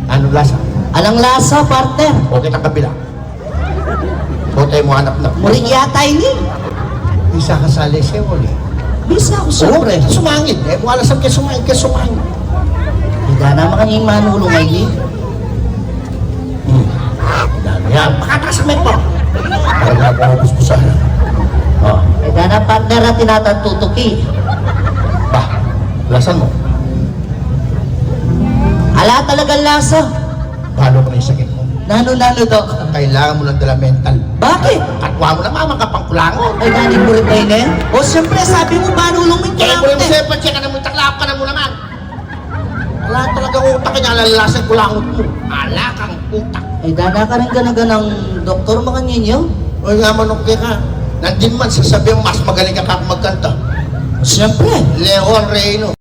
Anong lasa? Alang lasa, partner. Okay ng kabila. Botay mo hanap na. Muring yata ini. Isa ka sa lesewol eh. Bisa ako siyempre. Sumangin. Eh, wala sa kaya sumangin ka sumangin. Hindi naman kanyang manulong ngayon. Yan, pakatasamin po. Kaya ako ubus ko sana. Oh. Hindi na partner na tinatatutuki. Bah, lasan mo. Ala talagang lasa. Paano ko na yung sakit mo? Nano-nano, Dok. Kailangan mo lang dala mental. Bakit? Katwa mo na mama kapang kulangon. Ay, galing mo rin tayo na yan? O, siyempre, sabi mo, manulong mo yung Kaya mo kulangot lang eh. sa'yo, pansya ka na mo, taklap ka na mo naman. Wala talagang utak ka niya, lalasan kulangot mo. Ala kang utak. Ay, dana ka rin ganaganang doktor makanyan O nga manukya ka. Nandin man sasabihin mas magaling ka magkanta. Siyempre. Leon Reyno.